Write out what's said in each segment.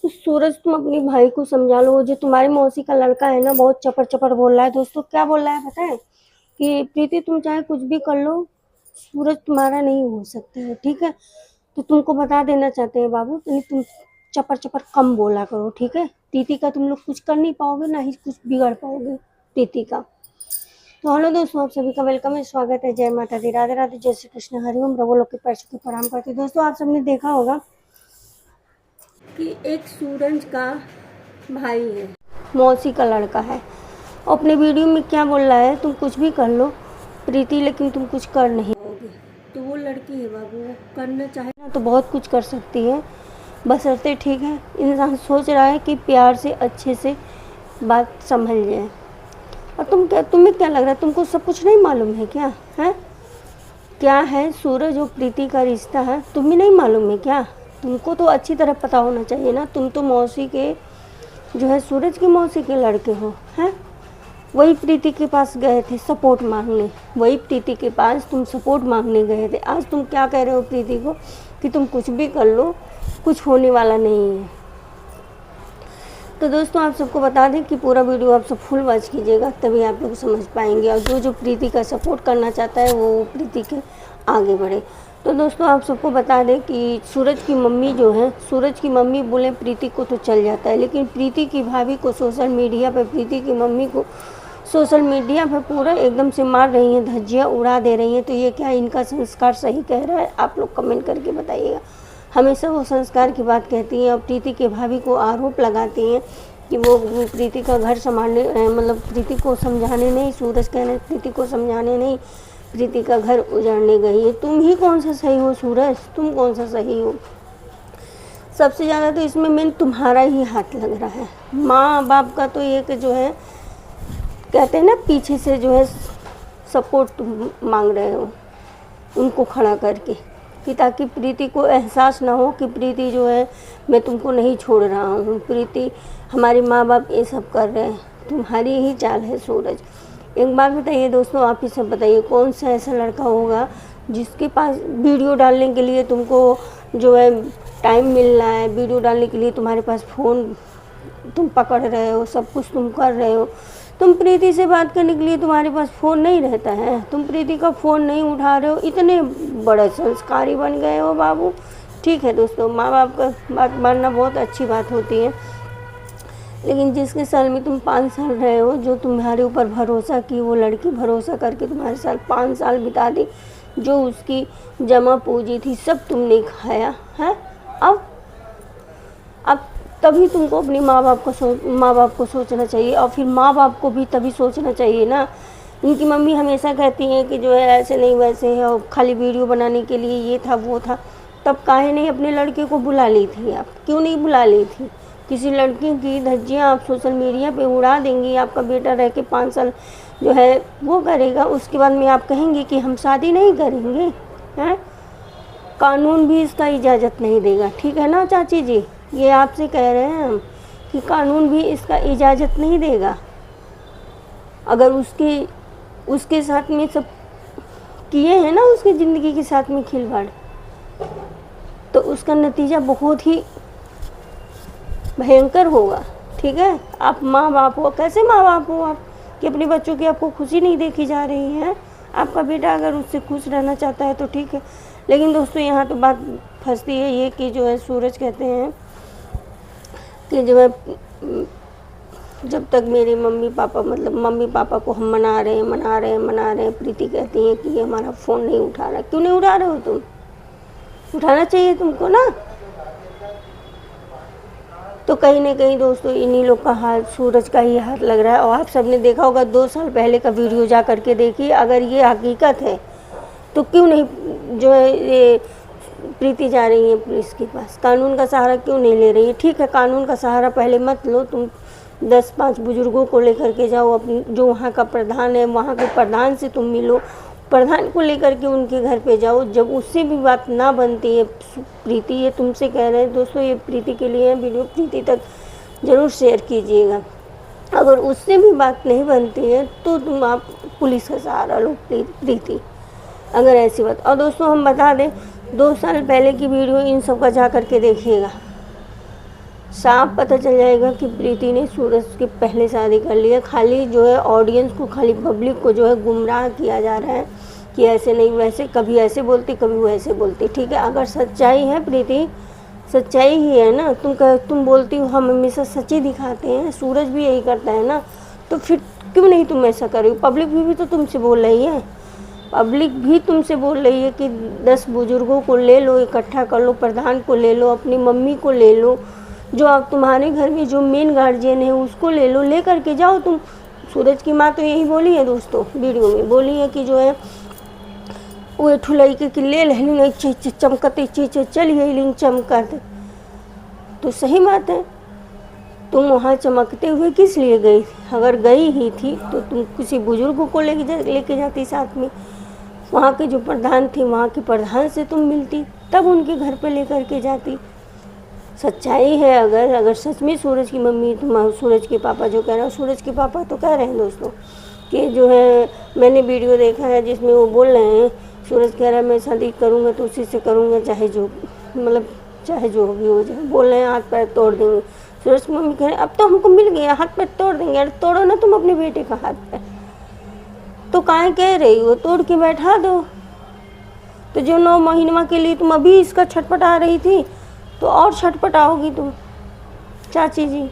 उस सूरज तुम अपनी भाई को समझा लो, वो जो तुम्हारी मौसी का लड़का है ना बहुत चपर चपर बोल रहा है। दोस्तों क्या बोल रहा है पता है कि प्रीति तुम चाहे कुछ भी कर लो, सूरज तुम्हारा नहीं हो सकता है, ठीक है। तो तुमको बता देना चाहते हैं बाबू, नहीं तुम चपर चपर कम बोला करो, ठीक है। प्रीति का तुम लोग कुछ कर नहीं पाओगे, ना ही कुछ बिगाड़ पाओगे प्रीति का। तो हेलो दोस्तों, आप सभी का वेलकम है, स्वागत है। जय माता दी, राधे राधे, जय श्री कृष्ण, हरिओम। प्रभु लोग के पैर छू के प्रणाम करते। दोस्तों आप सबने देखा होगा कि एक सूरज का भाई है, मौसी का लड़का है, और अपने वीडियो में क्या बोल रहा है, तुम कुछ भी कर लो प्रीति, लेकिन तुम कुछ कर नहीं पाओगे। तो वो लड़की है बाबू, वो करना चाहे ना तो बहुत कुछ कर सकती है, बशर्ते ठीक है इंसान सोच रहा है कि प्यार से अच्छे से बात समझ जाए। और तुम्हें क्या लग रहा है, तुमको सब कुछ नहीं मालूम है क्या है? क्या है सूरज और प्रीति का रिश्ता है, तुम्हें नहीं मालूम है क्या? तुमको तो अच्छी तरह पता होना चाहिए ना। तुम तो मौसी के जो है सूरज की मौसी के लड़के हो, हैं? वही प्रीति के पास गए थे सपोर्ट मांगने, वही प्रीति के पास तुम सपोर्ट मांगने गए थे। आज तुम क्या कह रहे हो प्रीति को कि तुम कुछ भी कर लो, कुछ होने वाला नहीं है। तो दोस्तों आप सबको बता दें कि पूरा वीडियो आप सब फुल वॉच कीजिएगा, तभी आप लोग समझ पाएंगे। और जो प्रीति का सपोर्ट करना चाहता है वो प्रीति के आगे बढ़े। तो दोस्तों आप सबको बता दें कि सूरज की मम्मी जो है, सूरज की मम्मी बोले प्रीति को तो चल जाता है, लेकिन प्रीति की भाभी को सोशल मीडिया पर, प्रीति की मम्मी को सोशल मीडिया पर पूरा एकदम से मार रही हैं, धज्जियाँ उड़ा दे रही हैं। तो ये क्या इनका संस्कार सही कह रहा है? आप लोग कमेंट करके बताइएगा। हमेशा वो संस्कार की बात कहती हैं और प्रीति के भाभी को आरोप लगाती हैं कि वो प्रीति का घर संभालने, मतलब प्रीति को समझाने नहीं, सूरज कहने प्रीति को समझाने नहीं, प्रीति का घर उजाड़ने गई है। तुम ही कौन सा सही हो सूरज, तुम कौन सा सही हो? सबसे ज़्यादा तो इसमें मेन तुम्हारा ही हाथ लग रहा है। माँ बाप का तो एक जो है कहते हैं ना, पीछे से जो है सपोर्ट मांग रहे हो उनको खड़ा करके, कि ताकि प्रीति को एहसास ना हो कि प्रीति जो है मैं तुमको नहीं छोड़ रहा हूँ, प्रीति हमारे माँ बाप ये सब कर रहे हैं। तुम्हारी ही चाल है सूरज। एक बात बताइए दोस्तों, आप ही सब बताइए, कौन सा ऐसा लड़का होगा जिसके पास वीडियो डालने के लिए तुमको जो है टाइम मिल रहा है, वीडियो डालने के लिए तुम्हारे पास फ़ोन तुम पकड़ रहे हो, सब कुछ तुम कर रहे हो। तुम प्रीति से बात करने के लिए तुम्हारे पास फ़ोन नहीं रहता है, तुम प्रीति का फ़ोन नहीं उठा रहे हो, इतने बड़े संस्कारी बन गए हो बाबू। ठीक है दोस्तों, माँ बाप का बात मानना बहुत अच्छी बात होती है, लेकिन जिसके साल में तुम 5 साल रहे हो, जो तुम्हारे ऊपर भरोसा की, वो लड़की भरोसा करके तुम्हारे साथ 5 साल बिता दी, जो उसकी जमा पूंजी थी सब तुमने खाया है। अब तभी तुमको अपनी माँ बाप को सोचना चाहिए, और फिर माँ बाप को भी तभी सोचना चाहिए ना। इनकी मम्मी हमेशा कहती हैं कि जो है ऐसे नहीं वैसे है, और खाली वीडियो बनाने के लिए ये था वो था। तब काहे नहीं अपने लड़के को बुला ली थी? आप क्यों नहीं बुला ली थी? किसी लड़की की धज्जियाँ आप सोशल मीडिया पे उड़ा देंगी, आपका बेटा रह के 5 साल जो है वो करेगा, उसके बाद में आप कहेंगे कि हम शादी नहीं करेंगे, हैं? कानून भी इसका इजाज़त नहीं देगा, ठीक है ना चाची जी? ये आपसे कह रहे हैं हम कि कानून भी इसका इजाज़त नहीं देगा। अगर उसके साथ में सब किए हैं ना, उसकी ज़िंदगी के साथ में खिलवाड़, तो उसका नतीजा बहुत ही भयंकर होगा, ठीक है। आप माँ बाप हो, कैसे माँ बाप हो आप कि अपने बच्चों की आपको खुशी नहीं देखी जा रही है? आपका बेटा अगर उससे खुश रहना चाहता है तो ठीक है, लेकिन दोस्तों यहाँ तो बात फंसती है ये कि जो है सूरज कहते हैं कि जो है जब तक मेरे मम्मी पापा को हम मना रहे हैं, प्रीति कहती है कि ये हमारा फ़ोन नहीं उठा रहा। क्यों नहीं उठा रहे हो तुम? उठाना चाहिए तुमको ना। तो कहीं ना कहीं दोस्तों इन्हीं लोग का हाथ, सूरज का ही हाथ लग रहा है। और आप सबने देखा होगा 2 साल पहले का वीडियो जा करके देखिए, अगर ये हकीकत है तो क्यों नहीं जो है ये प्रीति जा रही है पुलिस के पास, कानून का सहारा क्यों नहीं ले रही है? ठीक है, कानून का सहारा पहले मत लो, तुम 10-5 बुजुर्गों को लेकर के जाओ, अपनी जो वहाँ का प्रधान है वहाँ के प्रधान से तुम मिलो, प्रधान को लेकर के उनके घर पे जाओ। जब उससे भी बात ना बनती है प्रीति, ये तुमसे कह रहे हैं दोस्तों, ये प्रीति के लिए वीडियो प्रीति तक ज़रूर शेयर कीजिएगा। अगर उससे भी बात नहीं बनती है तो तुम आप पुलिस का सहारा लो प्रीति, अगर ऐसी बात। और दोस्तों हम बता दें, 2 साल पहले की वीडियो इन सब का जा करके देखिएगा, साफ पता चल जाएगा कि प्रीति ने सूरज के पहले शादी कर लिया। खाली जो है ऑडियंस को, खाली पब्लिक को जो है गुमराह किया जा रहा है कि ऐसे नहीं वैसे, कभी ऐसे बोलती कभी वैसे बोलती। ठीक है, अगर सच्चाई है प्रीति, सच्चाई ही है ना, तुम बोलती हो हम हमेशा सच ही दिखाते हैं, सूरज भी यही करता है ना, तो फिर क्यों नहीं तुम ऐसा कर रही हो? पब्लिक भी तो तुमसे बोल रही है, पब्लिक भी तुमसे बोल रही है कि 10 बुजुर्गों को ले लो, इकट्ठा कर लो, प्रधान को ले लो, अपनी मम्मी को ले लो, जो आप तुम्हारे घर में जो मेन गार्जियन है उसको ले लो, ले करके जाओ तुम। सूरज की माँ तो यही बोली है दोस्तों, वीडियो में बोली है कि जो है वो ठुलाई के ले लें चमकते चलिए लिंग चमकते। तो सही बात है, तुम वहाँ चमकते हुए किस लिए गई? अगर गई ही थी तो तुम किसी बुजुर्ग को लेके जाती साथ में, वहाँ के जो प्रधान थे वहाँ के प्रधान से तुम मिलती, तब उनके घर पे लेकर के जाती। सच्चाई है, अगर सच में सूरज की मम्मी, तुम सूरज के पापा जो कह रहे हो, सूरज के पापा तो कह रहे हैं दोस्तों कि जो है, मैंने वीडियो देखा है जिसमें वो बोल रहे हैं, सूरज कह रहा है मैं शादी करूँगा तो उसी से करूँगा, चाहे जो मतलब चाहे जो भी हो जाए। बोल रहे हैं हाथ पैर तोड़ देंगे। सूरज की मम्मी कह रहे हैं अब तो हमको मिल गया, हाथ पैर तोड़ देंगे। अरे तोड़ो ना तुम अपने बेटे का हाथ पैर, तो काहे कह रही हो, तोड़ के बैठा दो। तो जो 9 महीने के लिए तुम अभी इसका छटपटा रही थी, तो और छटपटाओगी तुम चाची जी।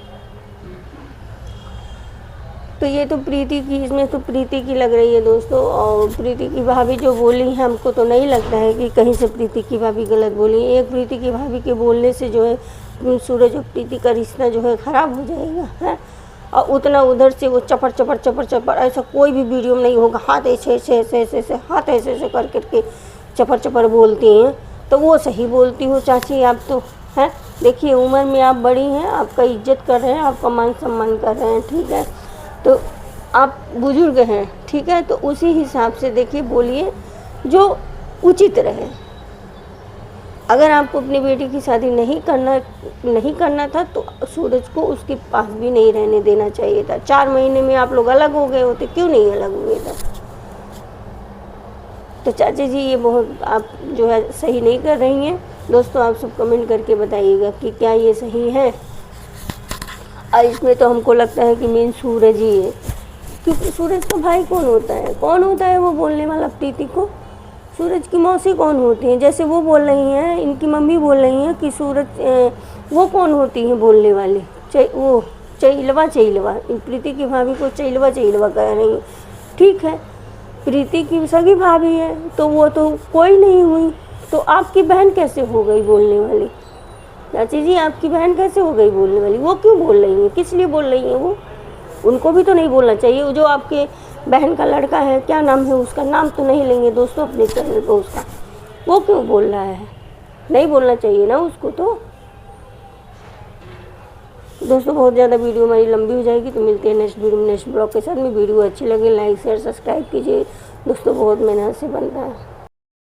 तो ये तो प्रीति की, इसमें तो प्रीति की लग रही है दोस्तों। और प्रीति की भाभी जो बोली है, हमको तो नहीं लगता है कि कहीं से प्रीति की भाभी गलत बोली। एक प्रीति की भाभी के बोलने से जो है सूरज और प्रीति का रिश्ता जो है ख़राब हो जाएगा है। और उतना उधर से वो चपर चपर चपर चपर ऐसा कोई भी वीडियो में नहीं होगा, हाथ ऐसे ऐसे ऐसे ऐसे ऐसे हाथ ऐसे ऐसे कर करके चपर चपर बोलती हैं। तो वो सही बोलती हो चाची आप तो, हैं। देखिए उम्र में आप बड़ी हैं, आपका इज्जत कर रहे हैं, आपका मान सम्मान कर रहे हैं, ठीक है। तो आप बुजुर्ग हैं, ठीक है, तो उसी हिसाब से देखिए बोलिए जो उचित रहे। अगर आपको अपनी बेटी की शादी नहीं करना था तो सूरज को उसके पास भी नहीं रहने देना चाहिए था। 4 महीने में आप लोग अलग हो गए होते, क्यों नहीं अलग हुए थे? तो चाची जी ये बहुत आप जो है सही नहीं कर रही हैं दोस्तों। आप सब कमेंट करके बताइएगा कि क्या ये सही है। और इसमें तो हमको लगता है कि मेन सूरज ही है, क्योंकि सूरज का भाई कौन होता है वो बोलने वाला प्रीति को? सूरज की मौसी कौन होती हैं? जैसे वो बोल रही हैं, इनकी मम्मी बोल रही हैं कि सूरज वो कौन होती हैं बोलने वाली? वो चैलवा प्रीति की भाभी को चैलवा कह रही हैं, ठीक है। प्रीति की सगी भाभी है तो वो तो कोई नहीं हुई, तो आपकी बहन कैसे हो गई बोलने वाली? चाची जी आपकी बहन कैसे हो गई बोलने वाली? वो क्यों बोल रही हैं, किस लिए बोल रही हैं वो? उनको भी तो नहीं बोलना चाहिए। जो आपके बहन का लड़का है, क्या नाम है उसका, नाम तो नहीं लेंगे दोस्तों अपने चैनल पर उसका, वो क्यों बोल रहा है? नहीं बोलना चाहिए ना उसको। तो दोस्तों बहुत ज़्यादा वीडियो हमारी लंबी हो जाएगी, तो मिलते हैं नेक्स्ट वीडियो में नेक्स्ट ब्लॉग के साथ में। वीडियो अच्छी लगे लाइक शेयर सब्सक्राइब कीजिए दोस्तों, बहुत मेहनत से बनता है।